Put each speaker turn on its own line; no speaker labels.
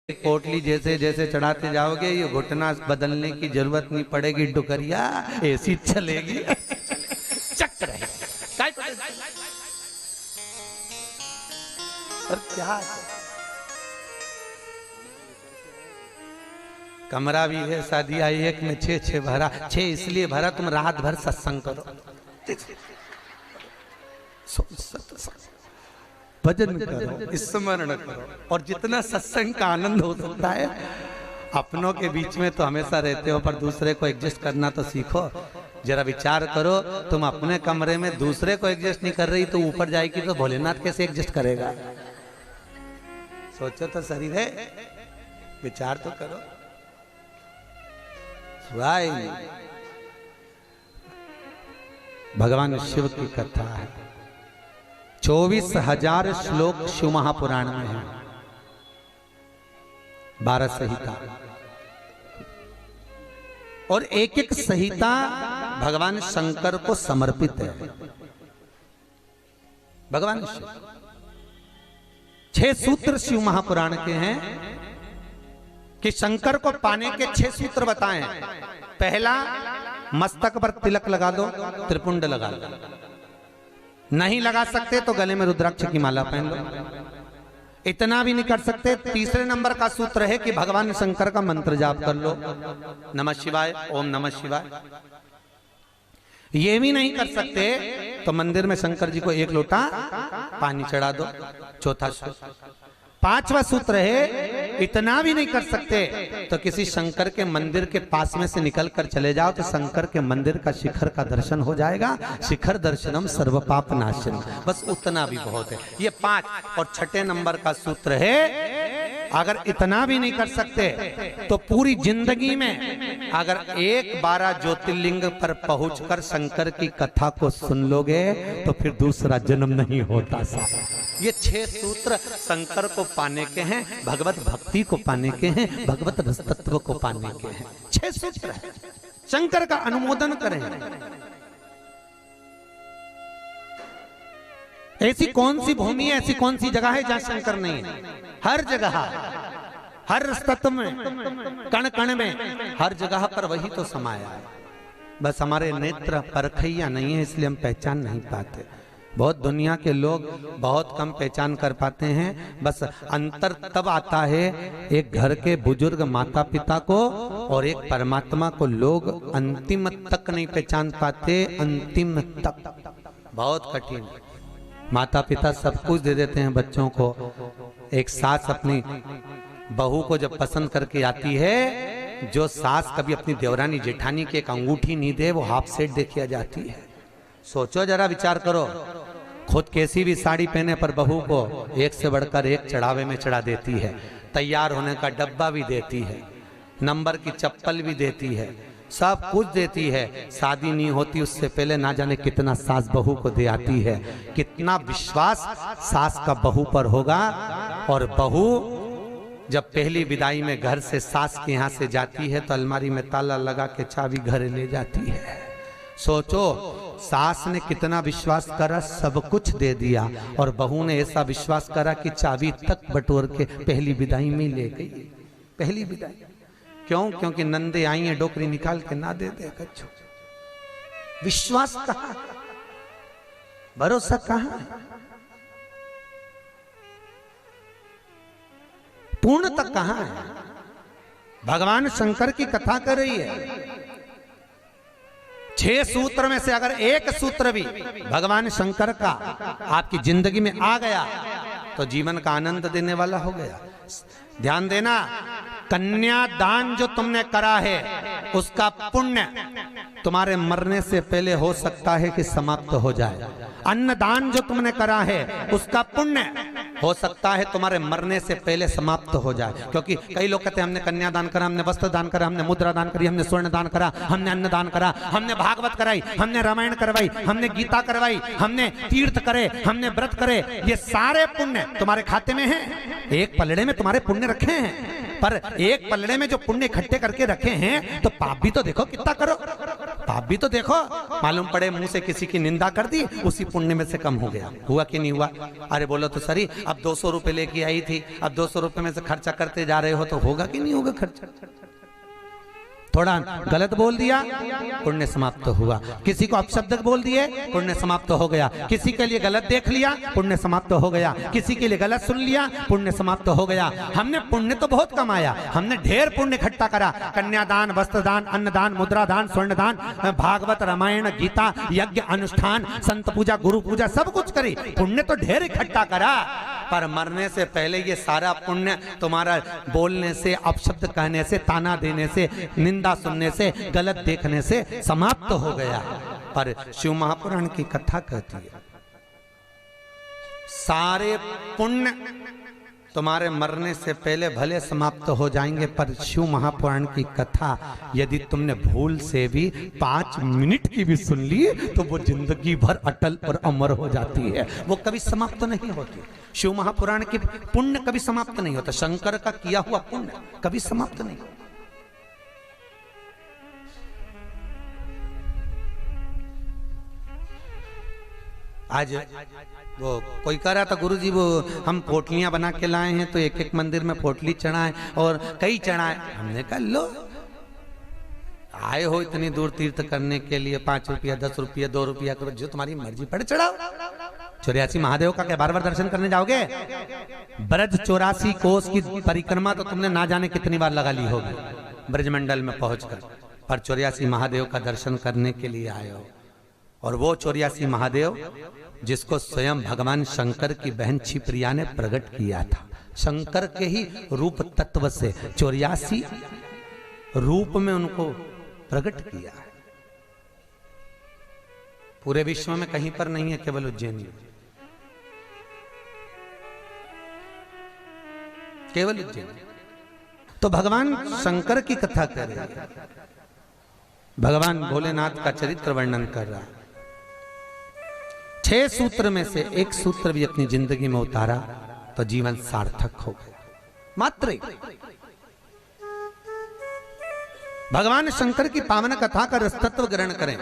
पोटली जैसे जैसे चढ़ाते जाओगे ये घुटना बदलने की जरूरत नहीं पड़ेगी, डुकरिया ऐसी चलेगी चक रहेगी। और क्या कमरा भी है, शादी आई एक में 6 भरा, 6 इसलिए भरा तुम रात भर सत्संग करो, भजन करो, स्मरण करो, और जितना सत्संग का आनंद हो सकता है। अपनों के बीच में तो हमेशा रहते हो, पर दूसरे को एडजस्ट करना तो सीखो। जरा विचार करो, तुम अपने कमरे में दूसरे को एडजस्ट नहीं कर रही तो ऊपर जाएगी तो भोलेनाथ कैसे एडजस्ट करेगा? सोचो तो शरीर है, विचार तो करो। भगवान शिव की कथा है, 24,000 श्लोक शिव महापुराण में है, 12 संहिता, और एक एक संहिता भगवान शंकर को समर्पित है। भगवान शिव 6 सूत्र शिव महापुराण के हैं कि शंकर को पाने के 6 सूत्र बताएं। पहला, मस्तक पर तिलक लगा दो, त्रिपुंड लगा दो, नहीं लगा सकते तो गले में रुद्राक्ष की माला पहन लो। इतना भी नहीं कर सकते, तीसरे नंबर का सूत्र है कि भगवान शंकर का मंत्र जाप कर लो, नमः शिवाय, ओम नमः शिवाय। ये भी नहीं कर सकते तो मंदिर में शंकर जी को 1 लोटा पानी चढ़ा दो, चौथा सूत्र। 5वां सूत्र है, इतना भी नहीं कर सकते तो किसी शंकर के मंदिर के पास में से निकल कर चले जाओ तो शंकर के मंदिर का शिखर का दर्शन हो जाएगा। शिखर दर्शनम सर्व पाप नाशनम, बस उतना भी बहुत है। ये 5। और 6ठे नंबर का सूत्र है, अगर इतना भी नहीं कर सकते तो पूरी जिंदगी में अगर 12 ज्योतिर्लिंग पर पहुंचकर शंकर की कथा को सुन लोगे तो फिर दूसरा जन्म नहीं होता। ये 6 सूत्र शंकर को पाने के हैं, भगवत भक्ति को पाने के हैं, भगवत रस तत्व को पाने के हैं। 6 सूत्र है, शंकर का अनुमोदन करें। ऐसी कौन सी भूमि है, ऐसी कौन सी जगह है जहां शंकर नहीं है? हर जगह, हर तत्व में, कण कण में, हर जगह पर वही तो समाया है। बस हमारे नेत्र परखैया नहीं है, इसलिए हम पहचान नहीं पाते। बहुत दुनिया के लोग बहुत कम पहचान कर पाते हैं। बस अंतर तब आता है एक घर के बुजुर्ग माता पिता को और एक परमात्मा को लोग अंतिम तक नहीं पहचान पाते। अंतिम तक बहुत कठिन। माता पिता सब कुछ दे देते हैं बच्चों को। एक सास अपनी बहू को जब पसंद करके आती है, जो सास कभी अपनी देवरानी जेठानी की एक अंगूठी नहीं दे वो हाफ सेट दे के आ जाती है। सोचो जरा, विचार करो, खुद कैसी भी साड़ी पहने पर बहू को एक से बढ़कर एक चढ़ावे में चढ़ा देती है, तैयार होने का डब्बा भी देती है, नंबर की चप्पल भी देती है, सब कुछ देती है। शादी नहीं होती उससे पहले ना जाने कितना सास बहू को दे आती है। कितना विश्वास सास का बहू पर होगा। और बहू जब पहली विदाई में घर से सास के यहाँ से जाती है तो अलमारी में ताला लगा के चाबी घर ले जाती है। सोचो, सास ने कितना विश्वास करा, सब कुछ दे दिया, और बहू ने ऐसा विश्वास करा कि चाबी तक बटोर के पहली विदाई में ले गई। पहली विदाई क्यों? क्योंकि नंदे आई हैं, डोकरी निकाल के ना दे दे कच्छो। विश्वास कहाँ, भरोसा कहाँ, पूर्ण तक कहाँ है? भगवान शंकर की कथा कर रही है। 6 सूत्र में से अगर एक सूत्र भी भगवान शंकर का आपकी जिंदगी में आ गया तो जीवन का आनंद देने वाला हो गया। ध्यान देना, कन्यादान जो तुमने करा है उसका पुण्य तुम्हारे मरने से पहले हो सकता है कि समाप्त हो जाए। अन्नदान जो तुमने करा है उसका पुण्य हो सकता है तुम्हारे मरने से पहले समाप्त हो जाए। क्योंकि कई लोग कहते हैं हमने कन्यादान करा, हमने वस्त्र दान करा, हमने मुद्रा दान करी, हमने स्वर्ण दान करा, हमने अन्न दान करा, हमने भागवत कराई, हमने रामायण करवाई, हमने गीता करवाई, हमने तीर्थ करे, हमने व्रत करे। ये सारे पुण्य तुम्हारे खाते में हैं। एक पलड़े में तुम्हारे पुण्य रखे हैं, पर एक पलड़े में जो पुण्य इकट्ठे करके रखे हैं तो पाप भी तो देखो कितना करो। पाप भी तो देखो, मालूम पड़े मुंह से किसी की निंदा कर दी, उसी पुण्य में से कम हो गया। हुआ कि नहीं हुआ? अरे बोलो तो सही, अब 200 रुपए लेके आई थी, अब 200 रुपए में से खर्चा करते जा रहे हो, तो होगा कि नहीं होगा खर्चा? थोड़ा गलत बोल दिया, पुण्य समाप्त हुआ। किसी को अपशब्द बोल दिए, पुण्य समाप्त हो गया। किसी के लिए गलत देख लिया, पुण्य समाप्त हो गया। किसी के लिए गलत सुन लिया, पुण्य समाप्त हो गया। हमने पुण्य तो बहुत कमाया, हमने ढेर पुण्य इकट्ठा करा। कन्यादान, वस्त्रदान, अन्नदान, मुद्रादान, स्वर्णदान, भागवत, रामायण, गीता, यज्ञ, अनुष्ठान, संत पूजा, गुरु पूजा, सब कुछ करी, पुण्य तो ढेर इकट्ठा करा। पर मरने से पहले ये सारा पुण्य तुम्हारा बोलने से, अपशब्द कहने से, ताना देने से, निंदा सुनने से, गलत देखने से समाप्त हो गया। पर शिव महापुराण की कथा कहती है सारे पुण्य तुम्हारे मरने से पहले भले समाप्त हो जाएंगे, पर शिव महापुराण की कथा यदि तुमने भूल से भी 5 मिनट की भी सुन ली तो वो जिंदगी भर अटल और अमर हो जाती है, वो कभी समाप्त नहीं होती। शिव महापुराण की पुण्य कभी समाप्त नहीं होता, शंकर का किया हुआ पुण्य कभी समाप्त नहीं होता। आज वो कोई कह रहा था, गुरुजी वो हम पोटलियां बना के लाए हैं, तो एक एक मंदिर में पोटली चढ़ाएं और कई चढ़ाएं। हमने कहा लो, आए हो इतनी दूर तीर्थ करने के लिए, 5 रुपया 10 रुपया 2 रुपया करो, जो तुम्हारी मर्जी पड़े चढ़ाओ। 84 महादेव का क्या बार-बार दर्शन करने जाओगे? ब्रज 84 कोस की परिक्रमा तो तुमने ना जाने कितनी बार लगा ली होगी ब्रजमंडल में पहुंचकर, पर 84 महादेव का दर्शन करने के लिए आए हो। और वो 84 महादेव जिसको स्वयं भगवान शंकर की बहन क्षिप्रिया ने प्रकट किया था, शंकर के ही रूप तत्व से 84 रूप में उनको प्रकट किया है। पूरे विश्व में कहीं पर नहीं है, केवल उज्जैन में, केवल उज्जैन। तो भगवान शंकर की कथा कर रहे हैं, भगवान भोलेनाथ का चरित्र वर्णन कर रहा है। 6 सूत्र में से एक सूत्र भी अपनी जिंदगी में उतारा तो जीवन सार्थक हो गया। मात्र भगवान शंकर की पावन कथा का रसतत्व ग्रहण करें।